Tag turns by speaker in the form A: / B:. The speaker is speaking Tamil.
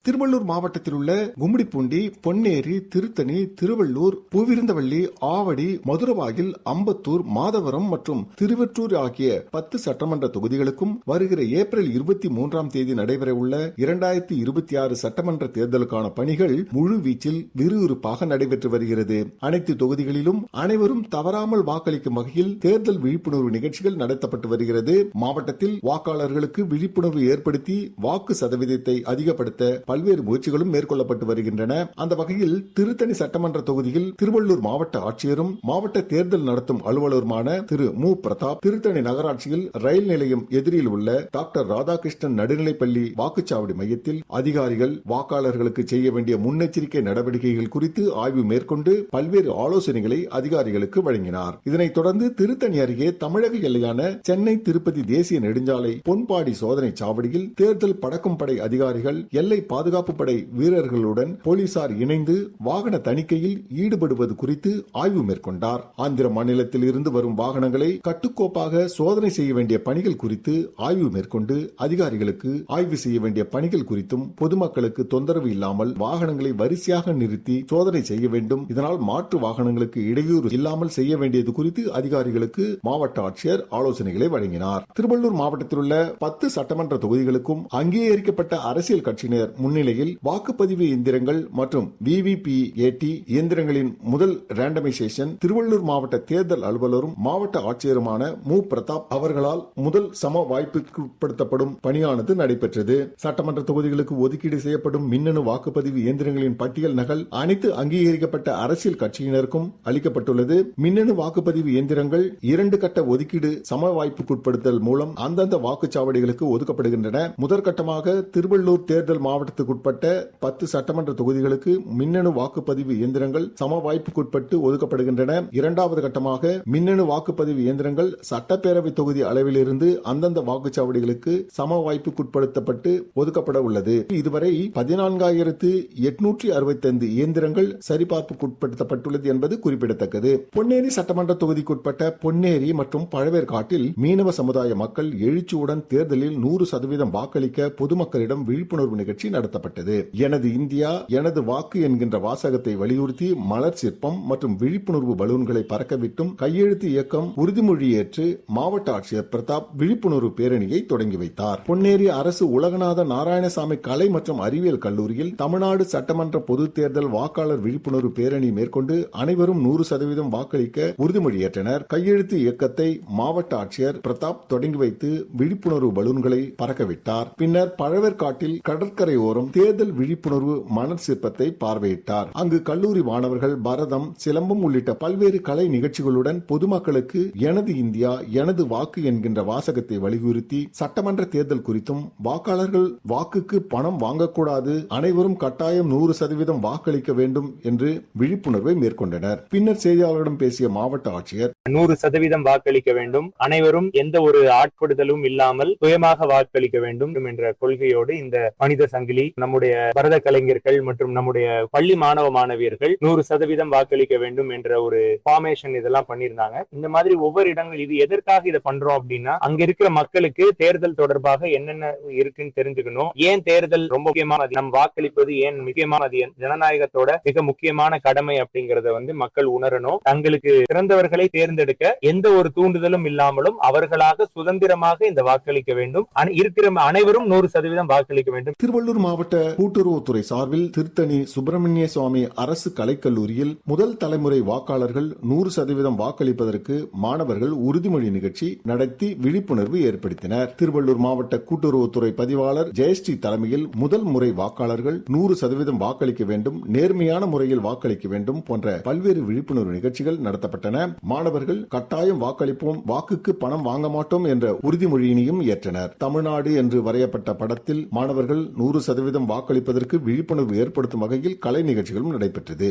A: திருவள்ளூர் மாவட்டத்தில் உள்ள கும்மிடிப்பூண்டி, பொன்னேரி, திருத்தணி, திருவள்ளூர், பூவிருந்தவள்ளி, ஆவடி, மதுரவாயில், அம்பத்தூர், மாதவரம் மற்றும் திருவெற்றூர் ஆகிய 10 சட்டமன்ற தொகுதிகளுக்கும் வருகிற ஏப்ரல் 23ஆம் தேதி நடைபெறவுள்ள 2026 சட்டமன்ற தேர்தலுக்கான பணிகள் முழுவீச்சில் விறுவிறுப்பாக நடைபெற்று வருகிறது. அனைத்து தொகுதிகளிலும் அனைவரும் தவறாமல் வாக்களிக்கும் வகையில் தேர்தல் விழிப்புணர்வு நிகழ்ச்சிகள் நடத்தப்பட்டு வருகிறது. மாவட்டத்தில் வாக்காளர்களுக்கு விழிப்புணர்வு ஏற்படுத்தி வாக்கு சதவீதத்தை அதிகப்படுத்த பல்வேறு முயற்சிகளும் மேற்கொள்ளப்பட்டு வருகின்றன. அந்த வகையில் திருத்தணி சட்டமன்ற தொகுதியில் திருவள்ளூர் மாவட்ட ஆட்சியரும் மாவட்ட தேர்தல் நடத்தும் அலுவலருமான திரு மு. பிரதாப் திருத்தணி நகராட்சியில் ரயில் நிலையம் எதிரில் உள்ள டாக்டர் ராதாகிருஷ்ணன் நடுநிலைப்பள்ளி வாக்குச்சாவடி மையத்தில் அதிகாரிகள் வாக்காளர்களுக்கு செய்ய வேண்டிய முன்னெச்சரிக்கை நடவடிக்கைகள் குறித்து ஆய்வு மேற்கொண்டு பல்வேறு ஆலோசனைகளை அதிகாரிகளுக்கு வழங்கினார். இதனைத் தொடர்ந்து திருத்தணி அருகே தமிழக எல்லையான சென்னை திருப்பதி தேசிய நெடுஞ்சாலை பொன்பாடி சோதனை சாவடியில் தேர்தல் பறக்கும் படை அதிகாரிகள் எல்லை பாதுகாப்பு படை வீரர்களுடன் போலீசார் இணைந்து வாகன தணிக்கையில் ஈடுபடுவது குறித்து ஆய்வு மேற்கொண்டார். ஆந்திர மாநிலத்தில் இருந்து வரும் வாகனங்களை கட்டுக்கோப்பாக சோதனை செய்ய வேண்டிய பணிகள் குறித்து ஆய்வு மேற்கொண்டு அதிகாரிகளுக்கு ஆய்வு செய்ய வேண்டிய பணிகள் குறித்தும் பொதுமக்களுக்கு தொந்தரவு இல்லாமல் வாகனங்களை வரிசையாக நிறுத்தி சோதனை செய்ய வேண்டும். இதனால் மாற்று வாகனங்களுக்கு இடையூறு இல்லாமல் செய்ய வேண்டியது குறித்து அதிகாரிகளுக்கு மாவட்ட ஆட்சியர் ஆலோசனைகளை வழங்கினார். திருவள்ளூர் மாவட்டத்தில் உள்ள 10 சட்டமன்ற தொகுதிகளுக்கும் அங்கீகரிக்கப்பட்ட அரசியல் கட்சியினர் முன்னிலையில் வாக்குப்பதிவு இயந்திரங்கள் மற்றும் VVPAT இயந்திரங்களின் முதல் ரேண்டமைசேஷன் திருவள்ளூர் மாவட்ட தேர்தல் அலுவலரும் மாவட்ட ஆட்சியருமான மு. பிரதாப் அவர்களால் முதல் சம வாய்ப்புக்கு உட்படுத்தப்படும் பணியானது நடைபெற்றது. சட்டமன்ற தொகுதிகளுக்கு ஒதுக்கீடு செய்யப்படும் மின்னணு வாக்குப்பதிவு இயந்திரங்களின் பட்டியல் நகல் அனைத்து அங்கீகரிக்கப்பட்ட அரசியல் கட்சியினருக்கும் அளிக்கப்பட்டுள்ளது. மின்னணு வாக்குப்பதிவு இயந்திரங்கள் 2 கட்ட ஒதுக்கீடு சம வாய்ப்புக்குட்படுத்தல் மூலம் அந்தந்த வாக்குச்சாவடிகளுக்கு ஒதுக்கப்படுகின்றன. முதற்கட்டமாக திருவள்ளூர் தேர்தல் மாவட்டத்துக்குட்பட்ட 10 சட்டமன்ற தொகுதிகளுக்கு மின்னணு வாக்குப்பதிவு இயந்திரங்கள் சம வாய்ப்புக்குட்பட்டு ஒதுக்கப்படுகின்றன. இரண்டாவது கட்டமாக மின்னணு வாக்குப்பதிவு இயந்திரங்கள் சட்டப்பேரவை தொகுதி அளவிலிருந்து அந்தந்த வாக்குச்சாவடிகளுக்கு சம வாய்ப்புக்குட்படுத்தப்பட்டு ஒதுக்கப்பட உள்ளது. இதுவரை 14,865 இயந்திரங்கள் சரிபார்ப்புக்குட்படுத்தப்பட்டுள்ளது என்பது குறிப்பிடத்தக்கது. பொன்னேரி சட்டமன்ற தொகுதிக்குட்பட்ட பொன்னேரி மற்றும் பழவேற்காட்டில் மீனவ சமுதாய மக்கள் எழுச்சியுடன் தேர்தலில் 100% வாக்களிக்க பொதுமக்களிடம் விழிப்புணர்வு நிகழ்ச்சி நடத்தப்பட்டது. எனது இந்தியா எனது வாக்கு என்கின்ற வாசகத்தை வலியுறுத்தி மலர் சிற்பம் மற்றும் விழிப்புணர்வு பலூன்களை பறக்கவிட்டும் கையெழுத்து இயக்கம் உறுதிமொழி ஏற்று மாவட்ட ஆட்சியர் பிரதாப் விழிப்புணர்வு பேரணியை தொடங்கி வைத்தார். பொன்னேரி அரசு உலகநாத நாராயணசாமி கலை மற்றும் அறிவியல் கல்லூரியில் தமிழ்நாடு சட்டமன்ற பொது தேர்தல் வாக்காளர் விழிப்புணர்வு பேரணி மேற்கொண்டு அனைவரும் 100% வாக்களிக்க உறுதிமொழி ஏற்றனர். கையெழுத்து இயக்கத்தை மாவட்ட ஆட்சியர் பிரதாப் தொடங்கி வைத்து விழிப்புணர்வு பலூன்களை பறக்கவிட்டார். பின்னர் பழவேற்காட்டில் கடற்கரை ஓரம் தேர்தல் விழிப்புணர்வு மணல் சிற்பத்தை பார்வையிட்டார். அங்கு கல்லூரி மாணவர்கள் பரதம், சிலம்பம் உள்ளிட்ட பல்வேறு கலை நிகழ்ச்சிகளுடன் பொதுமக்களுக்கு எனது இந்தியா எனது வாக்கு என்கின்ற வாசகத்தை வலியுறுத்தி சட்டமன்ற தேர்தல் குறித்தும் வாக்காளர்கள் வாக்குக்கு பணம் வாங்கக்கூடாது, அனைவரும் கட்டாயம் 100% வாக்களிக்க வேண்டும் என்று விழிப்புணர்வை மேற்கொண்டனர். பின்னர் செய்தியாளர்களிடம் பேசிய மாவட்ட ஆட்சியர்
B: 100% வாக்களிக்க வேண்டும், அனைவரும் எந்த ஒரு ஆட்படுதலும் இல்லாமல் சுயமாக வாக்களிக்க வேண்டும் என்ற கொள்கையோடு இந்த மனித சங்கிலி நம்முடைய பரத கலைஞர்கள் மற்றும் நம்முடைய பள்ளி மாணவ மாணவியர்கள் 100% வாக்களிக்க வேண்டும் என்ற ஒரு ஃபார்மேஷன் இதெல்லாம் பண்ணிருந்தாங்க. இந்த மாதிரி ஒவ்வொரு இடங்கள் இது எதற்காக இதை பண்றோம் அப்படின்னா அங்க இருக்கிற மக்களுக்கு தேர்தல் தொடர்பாக என்னென்ன இருக்குன்னு தெரிஞ்சுக்கணும். ஏன் தேர்தல் ரொம்ப முக்கியமானது, நம் வாக்களிப்பது ஏன் முக்கியமானது, ஜனநாயகத்தோட மிக முக்கியமான கடமை அப்படிங்கறத மக்கள் உணரணும். தங்களுக்கு சிறந்தவர்களை தேர்ந்தெடுக்க எந்த ஒரு தூண்டுதலும் இல்லாமலும் அவர்களாக சுதந்திரமாக இந்த வாக்களிக்க வேண்டும். இருக்கிற அனைவரும் 100% வாக்களிக்க வேண்டும்.
A: திருவள்ளூர் மாவட்ட கூட்டுறவுத்துறை சார்பில் திருத்தணி சுப்பிரமணிய சுவாமி அரசு கலைக்கல்லூரியில் முதல் தலைமுறை வாக்காளர்கள் 100% வாக்களிப்பதற்கு மாணவர்கள் உறுதிமொழி நிகழ்ச்சி நடத்தி விழிப்புணர்வு ஏற்படுத்தினர். திருவள்ளூர் மாவட்ட கூட்டுறவுத்துறை பதிவாளர் ஜெயஸ்ரீ தலைமையில் முதல் முறை வாக்காளர்கள் 100% வாக்களிக்க வேண்டும், நேர்மையான முறையில் வாக்களிக்க வேண்டும் போன்ற பல்வேறு விழிப்புணர்வு நிகழ்ச்சிகள் நடத்தப்பட்டன. மாணவர்கள் கட்டாயம் வாக்களிப்போம், வாக்குக்கு பணம் வாங்க மாட்டோம் என்ற உறுதிமொழியினையும் ஏற்றனர். தமிழ்நாடு என்று வரையப்பட்ட படத்தில் மாணவர்கள் 100% வாக்களிப்பதற்கு விழிப்புணர்வு ஏற்படுத்தும் வகையில் கலை நிகழ்ச்சிகளும் நடைபெற்றது.